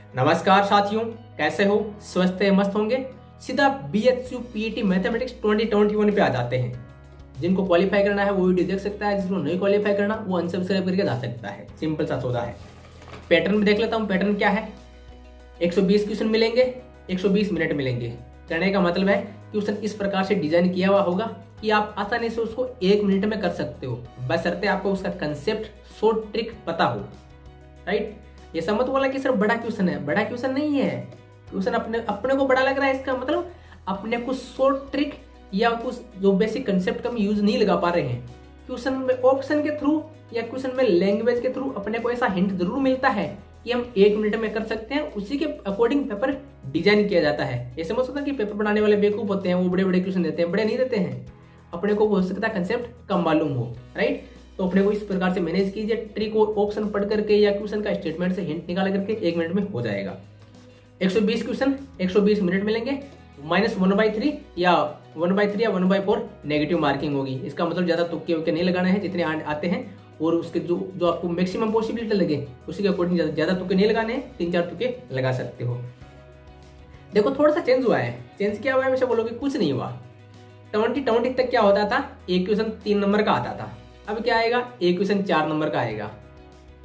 नमस्कार साथियों, कैसे हो? स्वस्थ है, मस्त होंगे। सीधा BHU PET मैथमेटिक्स 2021 पे आ जाते हैं। जिनको क्वालिफाई करना है वो वीडियो देख सकता है, जिसको नहीं क्वालिफाई करना वो अनसब्सक्राइब करके जा सकता है। सिंपल सा सौदा है। पैटर्न में देख लेता हूँ, पैटर्न क्या है। 120 क्वेश्चन मिलेंगे, 120 मिनट मिलेंगे। कहने का मतलब है क्वेश्चन इस प्रकार से डिजाइन किया हुआ होगा कि आप आसानी से उसको 1 मिनट में कर सकते हो, बशर्ते आपको उसका कंसेप्ट, शॉर्ट ट्रिक पता हो। राइट? ये समझ वाला कि सर बड़ा क्वेश्चन है, बड़ा क्वेश्चन नहीं है। क्वेश्चन अपने को बड़ा लग रहा है, इसका मतलब अपने कुछ शॉर्ट ट्रिक या कुछ जो बेसिक कंसेप्ट का हम यूज नहीं लगा पा रहे हैं। क्वेश्चन में ऑप्शन के थ्रू या क्वेश्चन में लैंग्वेज के थ्रू अपने को ऐसा हिंट जरूर मिलता है कि हम 1 मिनट में कर सकते हैं। उसी के अकॉर्डिंग पेपर डिजाइन किया जाता है। ये समझ सकता है कि पेपर बनाने वाले बेवकूफ होते हैं, वो बड़े बड़े क्वेश्चन देते हैं, बड़े नहीं देते हैं। अपने को हो सकता है कंसेप्ट कम मालूम हो। राइट? तो अपने को इस प्रकार से मैनेज कीजिए, ट्रिक और ऑप्शन पढ़ करके या क्वेश्चन का स्टेटमेंट से हिंट निकाल करके 1 मिनट में हो जाएगा। 120 क्वेश्चन 120 मिनट मिलेंगे। -1/3 या 1/3 या 1/4 नेगेटिव मार्किंग होगी। इसका मतलब ज्यादा तुक्के उक्के नहीं लगाना है, जितने आते हैं और उसके जो आपको मैक्सिमम पॉसिबिलिटी लगे उसी के अकॉर्डिंग ज्यादा तुक्के नहीं लगाने हैं। 3-4 तुक्के लगा सकते हो। देखो थोड़ा सा चेंज हुआ है। चेंज क्या हुआ है? वैसे बोलोगे कुछ नहीं हुआ। 20 तक क्या होता था? एक क्वेश्चन 3 नंबर का आता था। अब क्या आएगा? एक क्वेश्चन 4 नंबर का आएगा।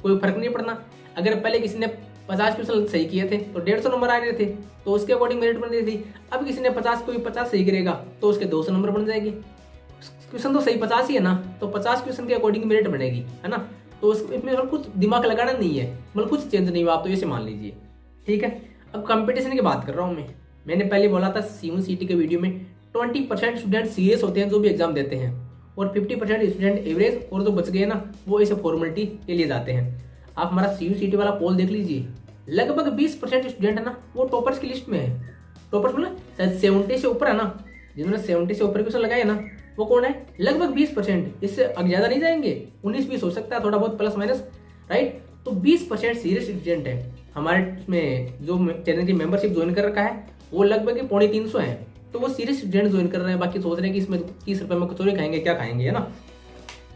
कोई फर्क नहीं पड़ना। अगर पहले किसी ने 50 क्वेश्चन सही किए थे तो 150 नंबर आ रहे थे, तो उसके अकॉर्डिंग मेरिट बन रही थी। अब किसी ने 50 कोई 50 सही करेगा तो उसके 200 नंबर बन जाएगी। क्वेश्चन तो सही 50 ही है ना, तो 50 क्वेश्चन के अकॉर्डिंग मेरिट बनेगी, है ना। तो इसमें कुछ दिमाग लगाना नहीं है, मतलब कुछ चेंज नहीं हुआ। आप तो ऐसे मान लीजिए, ठीक है। अब कंपटीशन की बात कर रहा हूँ मैंने पहले बोला था CUCT के वीडियो में 20% स्टूडेंट सीरियस होते हैं जो भी एग्जाम देते हैं, और 50% स्टूडेंट एवरेज, और जो बच गए ना वो ऐसे फॉर्मेलिटी के लिए जाते हैं। आप हमारा CUCT वाला पोल देख लीजिए, लगभग 20% स्टूडेंट है ना वो टॉपर्स की लिस्ट में है। टॉपर्स मतलब शायद 70 से ऊपर है ना, जिन्होंने 70 से ऊपर क्वेश्चन लगाए ना वो कौन है? लगभग 20%। इससे ज्यादा नहीं जाएंगे, 19-20 हो सकता है, थोड़ा बहुत प्लस माइनस। राइट? तो 20% सीरियस स्टूडेंट है। हमारे इसमें जो चैनल की मेंबरशिप ज्वाइन कर रखा है वो लगभग 350 है। तो वो सीरियस स्टूडेंट ज्वाइन कर रहे हैं, बाकी सोच रहे हैं कि इसमें 30 रुपए में कचौरी खाएंगे, क्या खाएंगे, है ना।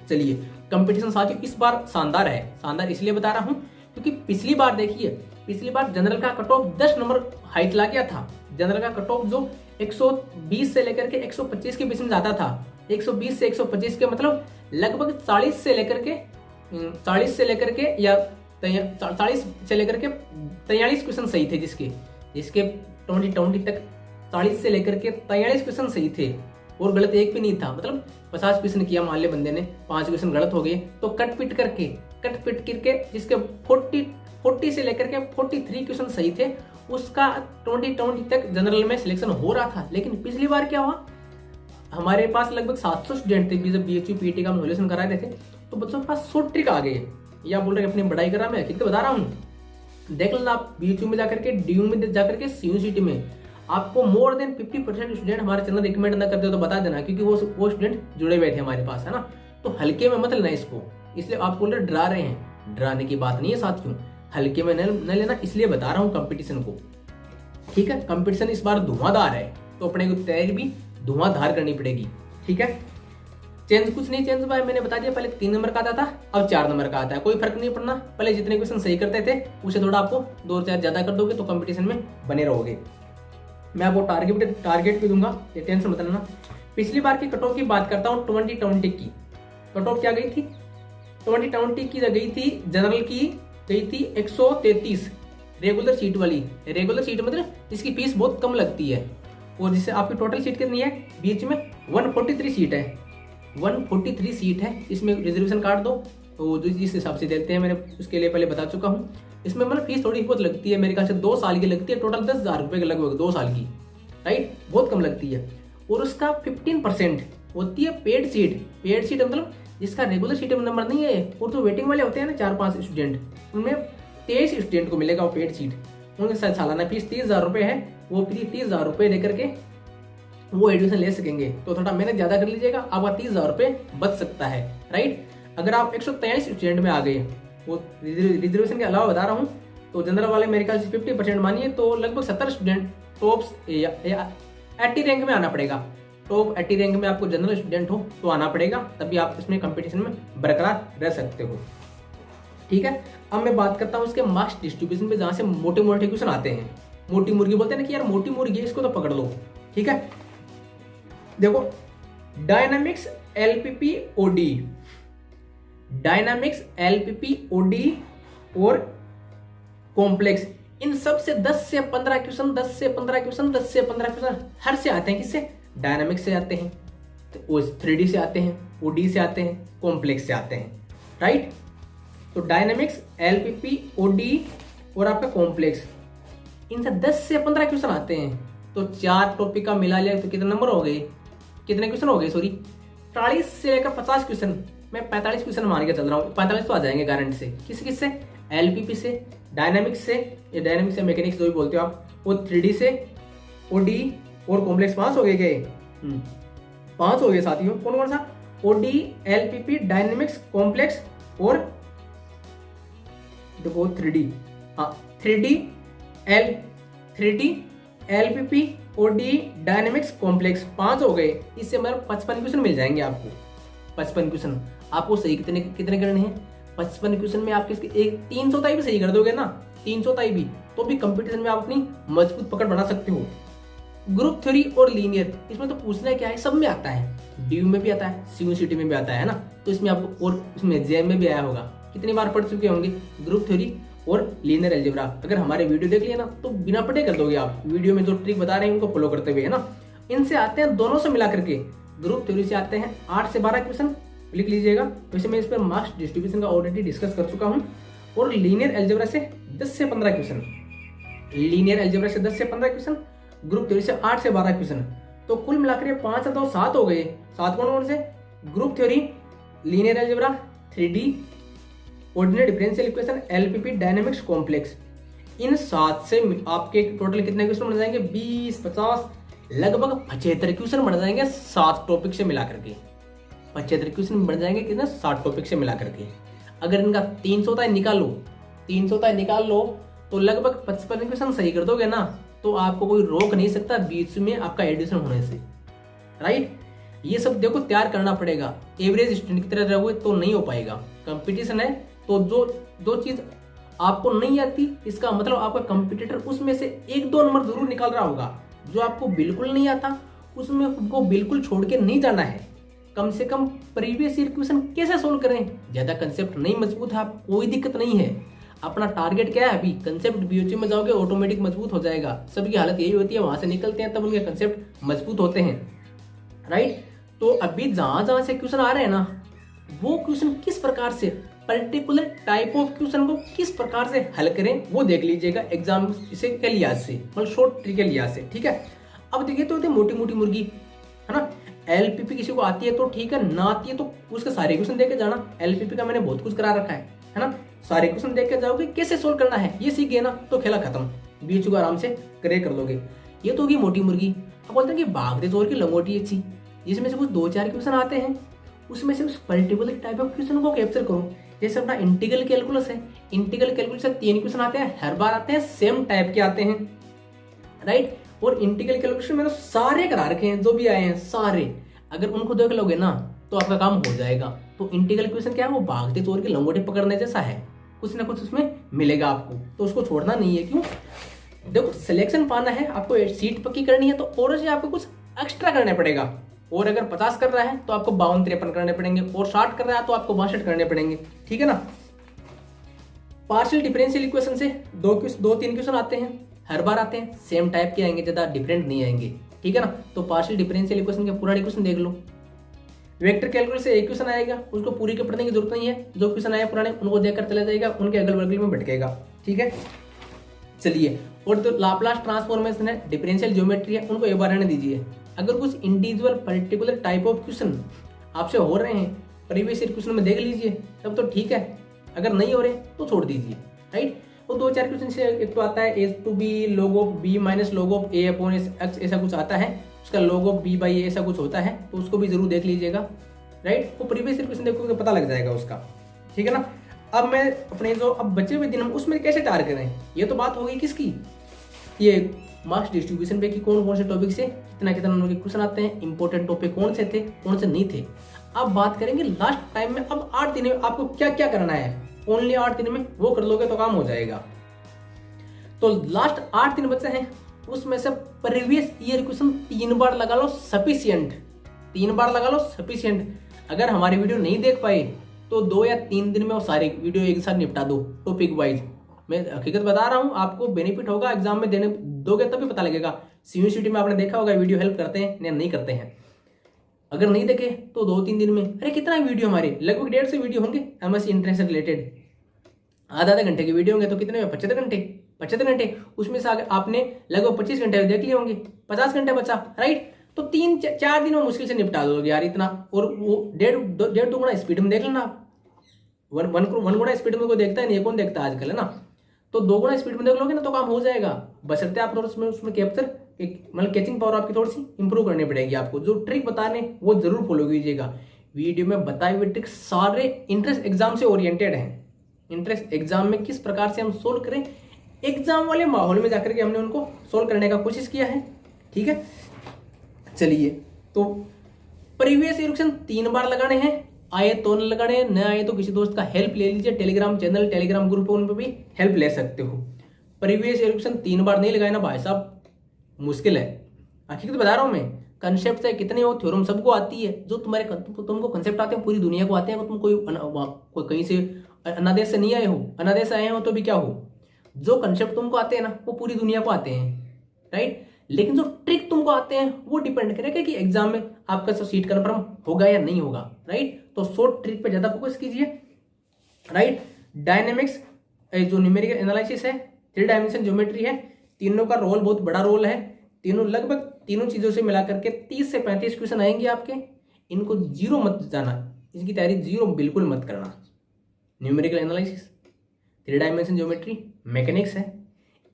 चलिए, कंपटीशन साथियों इस बार शानदार है। शानदार इसलिए बता रहा हूं क्योंकि पिछली बार देखिए, पिछली बार जनरल का कट ऑफ 10 नंबर हाइट ला गया था। जनरल का कट ऑफ जो 120 से लेकर के 125 के बीच में जाता था। 120 से 125 के मतलब लगभग 40 से लेकर के या 40 से लेकर के 43 क्वेश्चन सही थे, जिसके 2020 तक 40 से लेकर के 43 क्वेश्चन सही थे और गलत एक भी नहीं था। मतलब 50 क्वेश्चन किया मान ले बंदे ने, 5 क्वेश्चन गलत हो गए तो कट पिट करके जिसके 40 से लेकर के 43 क्वेश्चन सही थे उसका 2020 तक जनरल में सिलेक्शन हो रहा था। लेकिन पिछली बार क्या हुआ? हमारे पास लगभग 700 स्टूडेंट थे जब BHU PET का हम सोल्यूशन करा रहे थे, तो बच्चों के पास शॉर्ट ट्रिक आ गए। या बोल रहे अपनी बढ़ाई कर रहा, मैं हकीकत बता रहा हूँ। देख लेना आप BHU में जाकर के, DU में जाकर के, CUCT में आपको मोर देन 50% स्टूडेंट हमारे चैनल रिकमेंड ना करते हो तो बता देना, क्योंकि वो स्टूडेंट जुड़े हुए थे हमारे पास, है ना। तो हल्के में मत लेना इसको, इसलिए आप बोल रहे डरा रहे हैं। डराने की बात नहीं है साथियों, हल्के में न लेना, इसलिए बता रहा हूँ कंपटीशन को। ठीक है, कंपटीशन इस बार धुआंधार है, तो अपने को तैयारी भी धुआंधार करनी पड़ेगी। ठीक है, चेंज कुछ नहीं चेंज हुआ है, मैंने बता दिया। पहले 3 नंबर का आता था, अब 4 नंबर का आता है। कोई फर्क नहीं पड़ना। पहले जितने क्वेश्चन सही करते थे उसे थोड़ा आपको 2-4 ज्यादा कर दोगे तो कंपटीशन में बने रहोगे। मैं आपको टारगेट भी दूंगा, ये टेंशन मत लेना। पिछली बार की कट ऑफ की बात करता हूँ। 2020 की कट ऑफ क्या गई थी? 2020 की गई थी, जनरल की गई थी 133 रेगुलर सीट वाली। रेगुलर सीट मतलब इसकी फीस बहुत कम लगती है, और जिससे आपकी टोटल सीट कितनी है? बीच में 143 सीट है। 143 सीट है। इसमें रिजर्वेशन काट दो तो जो जिस हिसाब से देते हैं, मैंने उसके लिए पहले बता चुका हूँ। इसमें मतलब फीस थोड़ी बहुत लगती है, मेरे ख्याल से 2 साल की लगती है, टोटल 10,000 रुपये के लगभग 2 साल की। राइट? बहुत कम लगती है। और उसका 15% होती है पेड सीट। पेड सीट मतलब जिसका रेगुलर सीट में नंबर नहीं है, और जो वेटिंग वाले होते हैं ना 4-5 स्टूडेंट, उनमें 23 स्टूडेंट को मिलेगा वो पेड सीट। उनके साथ सालाना फीस 30,000 रुपये है। वो 30,000 रुपये लेकर के वो एडमिशन ले सकेंगे। तो थोड़ा मेहनत ज्यादा कर लीजिएगा, आपका 30,000 रुपये बच सकता है। राइट? अगर आप 143 स्टूडेंट में आ गए, वो रिजर्वेशन के अलावा बता रहा हूँ, तो जनरल वाले मेरे ख्याल से 50% मानिए तो लगभग 70 स्टूडेंट टॉप्स 80 रैंक में आना पड़ेगा। टॉप 80 रैंक में आपको जनरल स्टूडेंट हो तो आना पड़ेगा, तभी आप इसमें कंपटीशन में बरकरार रह सकते हो। ठीक है, अब मैं बात करता हूँ उसके मार्क्स डिस्ट्रीब्यूशन पे, जहां से मोटे मोटे क्वेश्चन आते हैं। मोटी मुर्गी बोलते हैं ना कि यार मोटी मुर्गी, इसको तो पकड़ लो। ठीक है, देखो dynamics LPP OD, dynamics LPP OD और कॉम्प्लेक्स, इन सब से 10 से 15 क्वेश्चन, 10 से 15 क्वेश्चन, 10 से 15 क्वेश्चन हर से आते हैं। किससे? डायनामिक्स से आते हैं, तो 3D से आते हैं, ओडी से आते हैं, कॉम्प्लेक्स से आते हैं। राइट, तो डायनामिक्स, एलपीपी, ओडी और आपका कॉम्प्लेक्स, इनसे 10 से 15 क्वेश्चन आते हैं। तो 4 टॉपिक का मिला लिया तो कितने नंबर हो गए, कितने क्वेश्चन हो गए, सॉरी 40 से लेकर 50 क्वेश्चन, मैं 45 क्वेश्चन मान के चल रहा हूँ, 45 तो आ जाएंगे गारंटी से। किस से? एलपीपी से, डायनामिक्स से, या डायनामिक्स से मैकेनिक्स जो भी बोलते हो आप, वो 3D से, ओडी और कॉम्प्लेक्स। 5 हो गए गए, 5 हो गए साथियों। कौन कौन सा? ओडी, एलपीपी, डायनामिक्स, कॉम्प्लेक्स और देखो 3D, हाँ 3D, LPP, OD, dynamics, complex, 5 हो गए। इससे मतलब 55 क्वेश्चन मिल जाएंगे आपको। 55 क्वेश्चन आपको सही कितने कितने करने हैं? 55 क्वेश्चन में आपके एक 300 ताई भी सही कर दोगे ना, 300 ताई भी, तो भी कंपटीशन में आप अपनी मजबूत पकड़ बना सकते हो। ग्रुप थ्योरी और लीनियर, इसमें तो पूछना क्या है, सब में आता है, डीयू में भी आता है, सीयूसीटी में भी आता है ना, तो इसमें आपको, और इसमें जेएम में भी आया होगा, कितनी बार पढ़ चुके होंगे ग्रुप थ्योरी और लीनियर अलजेब्रा। अगर हमारे वीडियो देख लिए ना तो बिना पढ़े कर दोगे आप, वीडियो में जो ट्रिक बता रहे हैं उनको फॉलो करते हुए, है ना। इनसे आते हैं दोनों से मिला करके, ग्रुप थ्योरी से आते हैं 8 से 12 क्वेश्चन, लिख लीजिएगा। वैसे मैं इस पर मार्क्स डिस्ट्रीब्यूशन का ऑलरेडी डिस्कस कर चुका हूँ। और लीनियर अलजेब्रा से 10 से 15 क्वेश्चन, लीनियर अलजेब्रा से 10 से 15 क्वेश्चन, ग्रुप थ्योरी से 8 से 12 क्वेश्चन, तो कुल मिलाकर 5 और 2 7 हो गए। 7 कौन कौन से? Group theory, linear algebra, 3D, ordinary differential equation, LPP, dynamics, complex. इन 7 से आपके टोटल कितने क्वेश्चन बन जाएंगे? 20, 50, लगभग 75 क्वेश्चन बन जाएंगे 7 टॉपिक से मिला करके। 75 क्वेश्चन बन जाएंगे कितने? 7 टॉपिक से मिला करके। अगर इनका 300 तय निकाल लो, 300 तय निकाल लो, तो लगभग 55 क्वेश्चन सही कर दोगे ना, तो आपको कोई रोक नहीं सकता बीच में आपका एडिशन होने से। राइट, ये सब देखो तैयार करना पड़ेगा। एवरेज स्टूडेंट की तरह रहोगे तो नहीं हो पाएगा। कंपटीशन है तो जो चीज आपको नहीं आती, इसका मतलब आपका कंपटीटर उसमें से 1-2 नंबर जरूर निकाल रहा होगा। जो आपको बिल्कुल नहीं आता उसमें को बिल्कुल छोड़ के नहीं जाना है। कम से कम प्रीवियस ईयर क्वेश्चन कैसे सोल्व करें, ज्यादा कंसेप्ट नहीं मजबूत है, आप कोई दिक्कत नहीं है। अपना टारगेट क्या है? अभी कंसेप्ट बीओसी में जाओगे ऑटोमेटिक मजबूत हो जाएगा। सबकी हालत यही होती है, वहां से निकलते हैं तब उनके कंसेप्ट मजबूत होते हैं। राइट, तो अभी जहां जहां से क्वेश्चन आ रहे हैं ना, वो क्वेश्चन किस प्रकार से, पर्टिकुलर टाइप ऑफ क्वेश्चन को किस प्रकार से हल करें वो देख लीजिएगा एग्जाम इसे के लिहाज से, मतलब शॉर्ट ट्रिक के लिहाज से। ठीक है, अब देखिए तो होती है मोटी मोटी मुर्गी, है ना। एलपीपी किसी को आती है तो ठीक है, ना आती है तो उसके सारे क्वेश्चन देके जाना। एलपीपी का मैंने बहुत कुछ करा रखा है ना। सारे क्वेश्चन देख के जाओगे, कैसे सोल्व करना है ये सीख गए ना, तो खेला खत्म, बीच को आराम से करे कर लोगे। ये तो होगी मोटी मुर्गी। अब बोलते हैं कि भागते जोर की लंगोटी अच्छी, जिसमें से कुछ 2-4 क्वेश्चन आते हैं, उसमें से उस पर्टिकुलर टाइप ऑफ क्वेश्चन को कैप्चर करो। जैसे अपना इंटीग्रल कैलकुलस है, इंटीग्रल कैलकुलस से 3 क्वेश्चन आते हैं, हर बार आते हैं, सेम टाइप के आते हैं। राइट, और इंटीग्रल कैलकुलस में तो सारे करा रखे हैं, जो भी आए हैं सारे, अगर उनको देख लोगे ना तो आपका काम हो जाएगा। तो इंटीग्रल क्वेश्चन क्या है? वो भागते चोर की लंगोटी पकड़ने जैसा है, कुछ ना कुछ उसमें मिलेगा आपको, तो उसको छोड़ना नहीं है। क्यों? देखो सिलेक्शन पाना है, आपको सीट पक्की करनी है, तो और से आपको कुछ एक्स्ट्रा करने पड़ेगा। और अगर 50 कर रहा है तो आपको 52-53 करने पड़ेंगे, और 60 कर रहा है तो आपको 62 करने पड़ेंगे। ठीक है ना। पार्शियल डिफरेंशियल इक्वेशन से 2-3 क्वेश्चन आते हैं, हर बार आते हैं, सेम टाइप के आएंगे, ज्यादा डिफरेंट नहीं आएंगे। ठीक है ना। तो पार्शियल डिफरेंशियल इक्वेशन के पुराने क्वेश्चन देख लो। वेक्टर कैलकुलस से एक क्वेश्चन आएगा, उसको पूरी के पढ़ने की जरूरत नहीं है, जो क्वेश्चन आए पुराने उनको देखकर चला जाएगा, उनके अगल बगल में भटकेगा। ठीक है, चलिए। और तो लाप्लास ट्रांसफॉर्मेशन है, डिफरेंशियल ज्योमेट्री है, उनको एक बार रहने दीजिए। अगर कुछ individual particular type of question आपसे हो रहे हैं, प्रीवियस ईयर क्वेश्चन में देख लीजिए, तब तो ठीक है, अगर नहीं हो रहे तो छोड़ दीजिए। राइट, वो 2-4 क्वेश्चन से एक तो आता है a to b log of b minus log of a upon x, ऐसा कुछ आता है, उसका log of b by a ऐसा कुछ होता है, तो उसको भी जरूर देख लीजिएगा। राइट, वो प्रीवियस ईयर क्वेश्चन देखोगे तो पता लग जाएगा उसका। ठीक है ना। अब मैं अपने जो अब बचे हुए दिन हम उसमें कैसे तैयार करें, ये तो बात हो गई किसकी, ये मार्क्स डिस्ट्रीब्यूशन पे कि कौन कौन से टॉपिक से कितना कितना नंबर के क्वेश्चन आते हैं, इंपॉर्टेंट टॉपिक कौन से थे कौन से नहीं थे। अब बात करेंगे लास्ट टाइम में, अब 8 दिन में आपको क्या क्या करना है। ओनली 8 दिन में वो कर लोगे तो काम हो जाएगा। तो लास्ट 8 दिन बचे हैं, उसमें से प्रीवियस ईयर क्वेश्चन 3 बार लगा लो सफिशियंट, 3 बार लगा लो सफिशियंट। अगर हमारी वीडियो नहीं देख पाए तो 2 या 3 दिन में वो सारी वीडियो एक साथ निपटा दो टॉपिक वाइज। मैं हकीकत बता रहा हूँ, आपको बेनिफिट होगा, एग्जाम में देने दोगे तभी पता लगेगा। यूनिवर्सिटी में आपने देखा होगा वीडियो हेल्प करते हैं या नहीं करते हैं। अगर नहीं देखे तो 2-3 दिन में, अरे कितना वीडियो हमारे लगभग 150 वीडियो होंगे एमएस इंटरेस्ट से रिलेटेड, आधा घंटे के वीडियो होंगे तो कितने में 75 घंटे, उसमें से आपने लगभग 25 घंटे देख लिए होंगे, 50 घंटे बचा, राइट। तो 3-4 दिन में मुश्किल से निपटा दोगे यार इतना। और वो 1.5-2 गुना स्पीड में देख लेना आप। 1 गुना स्पीड में कोई देखता है नहीं, कौन देखता है आजकल, है ना। तो 2 गुना स्पीड में देख लोगे ना तो काम हो जाएगा। बशर्ते आप थोड़ा उसमें कैप्चर मतलब कैचिंग पावर आपकी थोड़ी सी इंप्रूव करनी पड़ेगी आपको। जो ट्रिक बता रहे हैं वो जरूर फॉलो कीजिएगा। वीडियो में बताए हुए ट्रिक सारे इंट्रेंस एग्जाम से ओरिएंटेड हैं। इंट्रेंस एग्जाम में किस प्रकार से हम सोल्व करें, एग्जाम वाले माहौल में जाकर के हमने उनको सोल्व करने का कोशिश किया है, ठीक है। चलिए, तो प्रीवियस ईयर क्वेश्चन 3 बार लगाने हैं, आए तो न लगाने, न आए तो किसी दोस्त का हेल्प ले लीजिए। टेलीग्राम चैनल, टेलीग्राम ग्रुप, उन पर भी हेल्प ले सकते हो। प्रीवियस ईयर क्वेश्चन 3 बार नहीं लगाए ना भाई साहब, मुश्किल है। हकीकत बता रहा हूं मैं, कंसेप्ट है कितने हो, थ्योरम सबको आती है। जो तुमको कंसेप्ट आते हैं पूरी दुनिया को आते हैं। तुम कोई कहीं से अनादेश से नहीं आए हो, अनादेश से आए हो तो भी क्या हो, जो कंसेप्ट तुमको आते हैं ना वो पूरी दुनिया को आते हैं, राइट। लेकिन जो ट्रिक तुमको आते हैं वो डिपेंड करेगा कि एग्जाम में आपका सीट कंफर्म होगा या नहीं होगा, राइट। तो शॉर्ट ट्रिक पे ज्यादा फोकस कीजिए, राइट। डायनेमिक्स, जो न्यूमेरिकल एनालिसिस है, 3 डायमेंशन ज्योमेट्री है, तीनों का रोल बहुत बड़ा रोल है। लगभग तीनों चीजों से मिला करके 30 से 35 क्वेश्चन आएंगे आपके। इनको जीरो मत जाना, इसकी तैयारी जीरो बिल्कुल मत करना। Numerical analysis, 3 dimension geometry, mechanics है,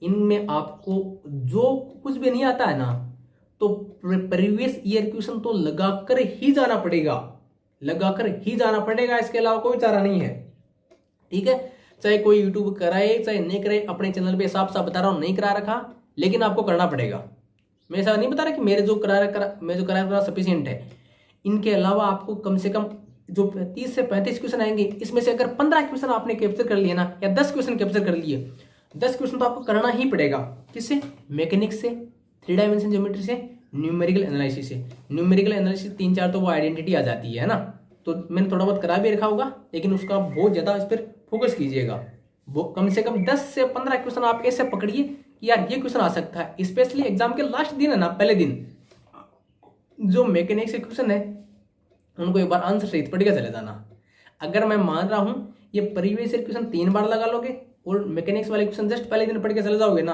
इनमें आपको जो कुछ भी नहीं आता है ना तो प्रीवियस ईयर क्वेश्चन तो लगाकर ही जाना पड़ेगा, लगाकर ही जाना पड़ेगा। इसके अलावा कोई चारा नहीं है, ठीक है। चाहे कोई यूट्यूब कराए चाहे नहीं कराए, अपने चैनल पे साफ साफ बता रहा हूं नहीं करा रखा, लेकिन आपको करना पड़ेगा। मैं ऐसा नहीं बता रहा कि मैं जो करा सफिशिएंट है। इनके अलावा आपको कम से कम जो 30 से 35 क्वेश्चन आएंगे, इसमें से अगर 15 क्वेश्चन आपने कैप्चर कर लिए ना, या 10 क्वेश्चन कैप्चर कर लिए, 10 क्वेश्चन तो आपको करना ही पड़ेगा। किससे? मैकेनिक्स से, 3 डायमेंशन ज्योमेट्री से, न्यूमेरिकल एनालिसिस से। न्यूमेरिकल एनालिसिस 3-4 तो वो आइडेंटिटी आ जाती है ना, तो मैंने थोड़ा बहुत करा भी रखा होगा, लेकिन उसका बहुत ज्यादा इस पर फोकस कीजिएगा। वो कम से कम 10 से 15 क्वेश्चन आप ऐसे पकड़िए कि यार ये क्वेश्चन आ सकता है। स्पेशली एग्जाम के लास्ट दिन है ना, पहले दिन जो मैकेनिक्स के क्वेश्चन है उनको एक बार आंसर सहित पढ़ के चले जाना। अगर मैं मान रहा हूं ये प्रीवियस ईयर क्वेश्चन 3 बार लगा लोगे और मैकेनिक्स वाले क्वेश्चन जस्ट पहले दिन पढ़ के चले जाओगे ना,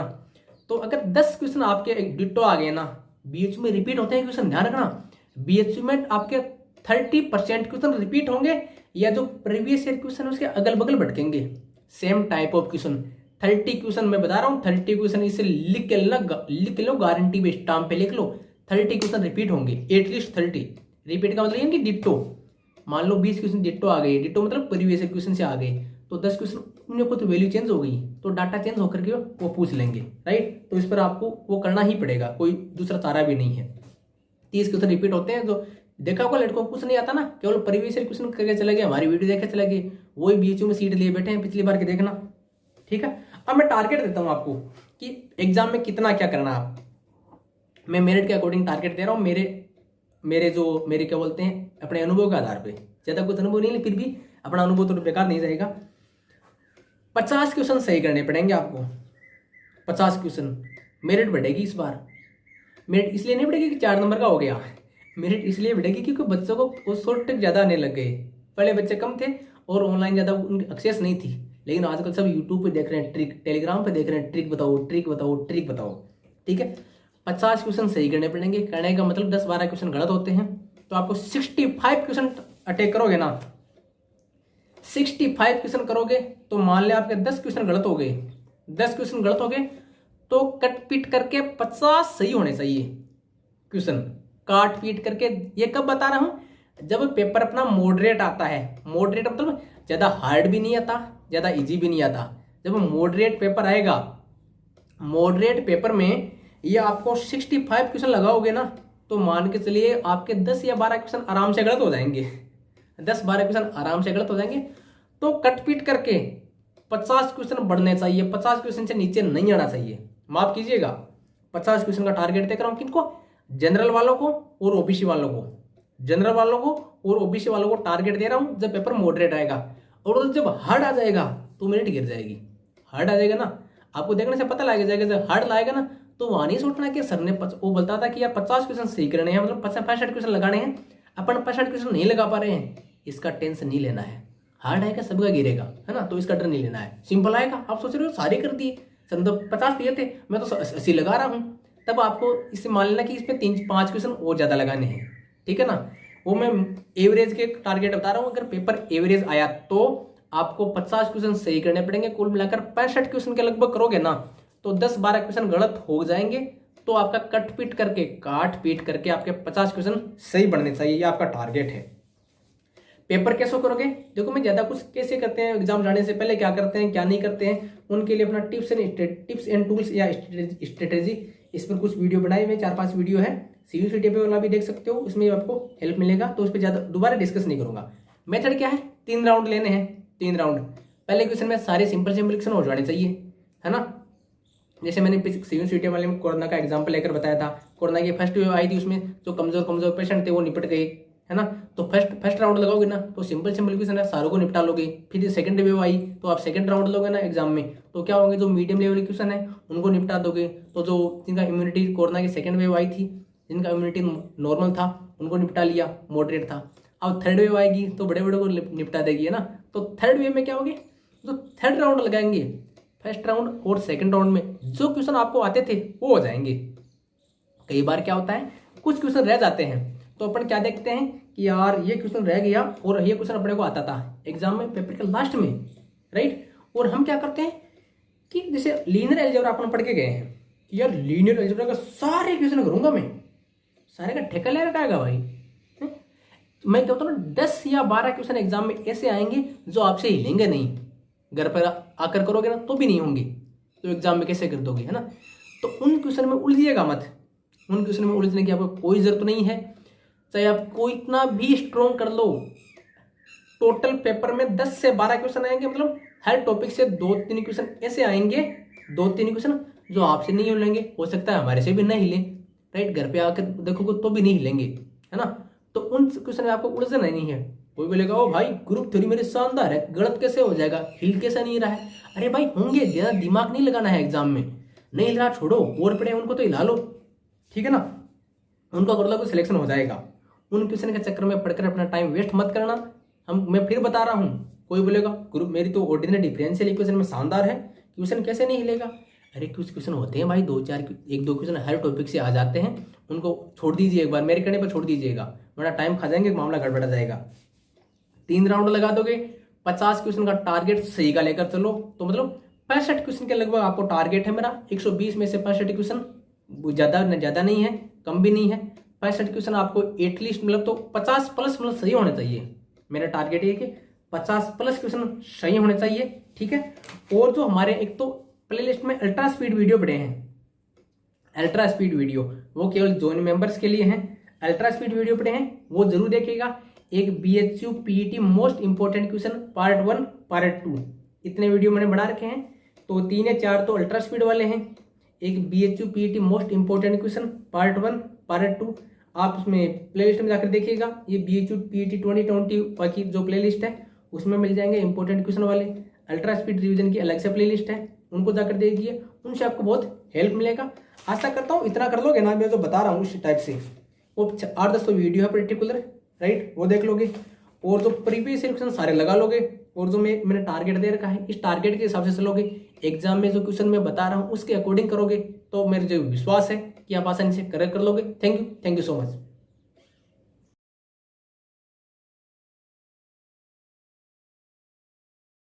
तो अगर 10 क्वेश्चन आपके डिट्टो आ गए ना, बीएचयू में रिपीट होते हैं क्वेश्चन, ध्यान रखना। बीएचयू में आपके 30% क्वेश्चन रिपीट होंगे, या जो प्रीवियस ईयर क्वेश्चन उसके अगल बगल भटकेंगे। Same type of question 30 question मैं बता रहा हूँ, 30 क्वेश्चन इसे लिख लो, गारंटी पे स्टाम्प पे लिख लो, 30 क्वेश्चन रिपीट होंगे, एटलीस्ट 30। रिपीट का मतलब ये कि डिट्टो। मान लो 20 क्वेश्चन डिट्टो आ गए, डिट्टो मतलब प्रीवियस ईयर क्वेश्चन से आ गए, तो 10 क्वेश्चन उनमें कुछ वैल्यू चेंज हो गई तो डाटा चेंज होकर के वो पूछ लेंगे, राइट। तो इस पर आपको वो करना ही पड़ेगा, कोई दूसरा चारा भी नहीं है। 30 क्वेश्चन रिपीट होते हैं, जो देखा होगा लड़कों को कुछ नहीं आता ना, केवल प्रीवियस ईयर क्वेश्चन करके चले गए, हमारी वीडियो देखे चले गए, वही बीएचयू में सीट लिए बैठे हैं पिछली बार के, देखना, ठीक है। अब मैं टारगेट देता हूं आपको कि एग्जाम में कितना क्या करना आप। मैं मेरिट के अकॉर्डिंग टारगेट दे रहा हूं, मेरे क्या बोलते हैं, अपने अनुभव के आधार पे। ज्यादा कुछ अनुभव नहीं, फिर भी अपना अनुभव तो बेकार नहीं जाएगा। 50 क्वेश्चन सही करने पड़ेंगे आपको, 50 क्वेश्चन। मेरिट बढ़ेगी इस बार। मेरिट इसलिए नहीं बढ़ेगी कि 4 नंबर का हो गया, मेरिट इसलिए बढ़ेगी क्योंकि बच्चों को शॉर्ट ट्रिक ज्यादा आने लग गए। पहले बच्चे कम थे और ऑनलाइन ज्यादा उनकी एक्सेस नहीं थी, लेकिन आजकल सब यूट्यूब पे देख रहे हैं ट्रिक, टेलीग्राम पे देख रहे हैं ट्रिक बताओ, ट्रिक बताओ, ट्रिक बताओ, ठीक है। 50 क्वेश्चन सही करने पड़ेंगे। करने का मतलब 10-12 क्वेश्चन गलत होते हैं, तो आपको 65 क्वेश्चन अटैक करोगे ना, 65 क्वेश्चन करोगे तो मान ले आपके 10 क्वेश्चन गलत हो गए, 10 क्वेश्चन गलत हो गए तो कट पीट करके 50 सही होने चाहिए क्वेश्चन, काट पीट करके। ये कब बता रहा हूं, जब पेपर अपना मॉडरेट आता है। मॉडरेट मतलब ज्यादा हार्ड भी नहीं आता, ज्यादा इजी भी नहीं आता। जब मॉडरेट पेपर आएगा, मॉडरेट पेपर में ये आपको 65 क्वेश्चन लगाओगे ना, तो मान के चलिए आपके 10 या 12 क्वेश्चन आराम से गलत हो जाएंगे, 10-12 क्वेश्चन आराम से गलत हो जाएंगे। तो कट पीट करके 50 क्वेश्चन बढ़ने चाहिए, 50 क्वेश्चन से नीचे नहीं आना चाहिए। माफ कीजिएगा, 50 क्वेश्चन का टारगेट देख रहा हूं। किनको? जनरल वालों को और ओबीसी वालों को, जनरल वालों को और ओबीसी वालों को टारगेट दे रहा हूं। जब पेपर मॉडरेट आएगा और जब हार्ड आ जाएगा तो मिनट गिर जाएगी। हार्ड आ जाएगा ना, आपको देखने से पता लग जाएगा। जब हार्ड लाएगा ना तो वहां नहीं सोचना कि सर ने वो बोलता था कि यार 50 क्वेश्चन सही करने हैं, मतलब 65 क्वेश्चन लगाने हैं, अपन 65 क्वेश्चन नहीं लगा पा रहे हैं, इसका टेंशन नहीं लेना है। हार्ड आएगा सबका गिरेगा, है ना, तो इसका डर नहीं लेना है। सिंपल आएगा, आप सोच रहे हो सारे कर दिए सर, तो 50 दिए थे, मैं तो 80 लगा रहा हूँ, तब आपको इससे मान लेना कि इसमें 3-5 क्वेश्चन और ज्यादा लगाने हैं, ठीक है ना। वो मैं एवरेज के टारगेट बता रहा हूँ। अगर पेपर एवरेज आया तो आपको 50 क्वेश्चन सही करने पड़ेंगे। कुल मिलाकर 65 क्वेश्चन के लगभग करोगे ना तो 10-12 क्वेश्चन गलत हो जाएंगे, तो आपका काट पीट करके आपके 50 क्वेश्चन सही बनने चाहिए। ये आपका टारगेट है। पेपर कैसे करोगे? देखो, मैं ज्यादा कुछ कैसे करते हैं, एग्जाम जाने से पहले क्या करते हैं क्या नहीं करते हैं, उनके लिए अपना टिप्स एंड टूल्स या स्ट्रेटेजी, इस पर कुछ वीडियो बनाए हुए 4-5 वीडियो है। CUCT वाला भी देख सकते हो, इसमें आपको हेल्प मिलेगा। तो उस पर ज्यादा दोबारा डिस्कस नहीं करूंगा। मेथड क्या है? 3 राउंड लेने हैं, 3 राउंड। पहले क्वेश्चन में सारे सिंपल क्वेश्चन हो जाने चाहिए, है ना। जैसे मैंने CUCT वाले में कोरोना का एग्जाम्पल लेकर बताया था, कोरोना की फर्स्ट वेव आई थी, उसमें जो कमजोर पेशेंट थे वो निपट गए, है ना। तो फर्स्ट राउंड लगाओगे ना तो सिंपल क्वेश्चन है, सारों को निपटा लोगे। फिर सेकंड वेव आई तो आप सेकंड राउंड लोगे ना एग्जाम में, तो क्या होंगे, जो मीडियम लेवल क्वेश्चन है उनको निपटा दोगे। तो जो जिनका इम्यूनिटी कोरोना की सेकंड वेव आई थी, जिनका इम्यूनिटी नॉर्मल था उनको निपटा लिया, मॉडरेट था। अब थर्ड वेव आएगी तो बड़े बड़े को निपटा देगी, है ना। तो थर्ड वेव में क्या होगी, जो थर्ड राउंड लगाएंगे, फर्स्ट राउंड और सेकंड राउंड में जो क्वेश्चन आपको आते थे वो हो जाएंगे। कई बार क्या होता है, कुछ क्वेश्चन रह जाते हैं, तो अपन क्या देखते हैं कि यार ये क्वेश्चन रह गया और ये क्वेश्चन अपने को आता था एग्जाम में पेपर के लास्ट में, राइट। और हम क्या करते हैं कि जैसे लीनियर अलजेब्रा अपन पढ़ के गए हैं कि यार लीनियर अलजेब्रा का सारे क्वेश्चन करूंगा मैं, सारे का ठेका ले रखा है भाई। मैं कहता हूँ 10 या 12 क्वेश्चन एग्जाम में ऐसे आएंगे जो आपसे हिलेंगे नहीं, घर पर आकर करोगे ना तो भी नहीं होंगे, तो एग्जाम में कैसे कर दोगे, है ना। तो उन क्वेश्चन में उलझिएगा मत, उन क्वेश्चन में उलझने की आपको कोई जरूरत नहीं है। चाहे आप कोई इतना भी स्ट्रॉन्ग कर लो, टोटल पेपर में 10 से 12 क्वेश्चन आएंगे, मतलब हर टॉपिक से 2-3 क्वेश्चन ऐसे आएंगे, 2-3 क्वेश्चन जो आपसे नहीं हिलेंगे, हो सकता है हमारे से भी नहीं हिले, राइट। घर पे आकर देखोगे तो भी नहीं हिलेंगे, है ना। तो उन क्वेश्चन में आपको उलझना नहीं है। कोई बोलेगा ओ भाई ग्रुप थ्योरी मेरे शानदार है, गलत कैसे हो जाएगा, हिल कैसे नहीं रहा है। अरे भाई होंगे, ज्यादा दिमाग नहीं लगाना है एग्जाम में, नहीं हिल रहा छोड़ो, और पढ़े उनको तो हिला लो, ठीक है ना। उनको कर लो तो सिलेक्शन हो जाएगा। उन क्वेश्चन के चक्कर में पढ़कर अपना टाइम वेस्ट मत करना। मैं फिर बता रहा हूँ, कोई बोलेगा ग्रुप मेरी तो ऑर्डिनरी डिफरेंशियल इक्वेशन में शानदार है, क्वेश्चन कैसे नहीं हिलेगा। अरे कुछ क्वेश्चन होते हैं भाई, 1-2 क्वेश्चन हर टॉपिक से आ जाते हैं, उनको छोड़ दीजिए, एक बार मेरे कहने पर छोड़ दीजिएगा, वरना टाइम खा जाएंगे, मामला गड़बड़ा जाएगा। 3 राउंड लगा दोगे, 50 क्वेश्चन का टारगेट सही का लेकर चलो, तो मतलब 65 क्वेश्चन के लगभग आपको टारगेट है मेरा। 120 में से 65 क्वेश्चन, ज्यादा नहीं है कम भी नहीं है, 65 क्वेश्चन आपको एटलीस्ट मतलब तो 50 प्लस मतलब सही होने चाहिए। मेरा टारगेट ये कि 50 प्लस क्वेश्चन सही होने चाहिए, ठीक है। और जो हमारे एक तो प्लेलिस्ट में अल्ट्रा स्पीड वीडियो पड़े हैं, अल्ट्रा स्पीड वीडियो वो केवल जोन मेंबर्स के लिए हैं। अल्ट्रा स्पीड वीडियो पड़े हैं वो जरूर देखिएगा। एक BHU PET most important question part 1 part 2 इतने वीडियो मैंने बना रखे हैं, तो 3 या 4 तो अल्ट्रा स्पीड वाले हैं। एक BHU PET most important question part 1 part 2 आप उसमें प्लेलिस्ट में जाकर देखिएगा। ये BHU PET 2020 की जो प्लेलिस्ट है उसमें मिल जाएंगे इंपॉर्टेंट क्वेश्चन वाले। अल्ट्रा स्पीड रिवीजन की अलग से प्लेलिस्ट है, उनको जाकर देखिए, उनसे आपको बहुत हेल्प मिलेगा। आशा करता हूँ इतना कर लोगे ना, मैं जो बता रहा हूँ उस टाइप से। वो 8-10 तो वीडियो है पर्टिकुलर, राइट, वो देख लोगे, और जो प्रीवियस क्वेश्चन सारे लगा लोगे, और जो मैंने टारगेट दे रखा है इस टारगेट के हिसाब से चलोगे, एग्जाम में जो क्वेश्चन मैं बता रहा हूँ उसके अकॉर्डिंग करोगे, तो मेरे जो विश्वास है कि आप आसानी से कर लोगे। Thank you so much.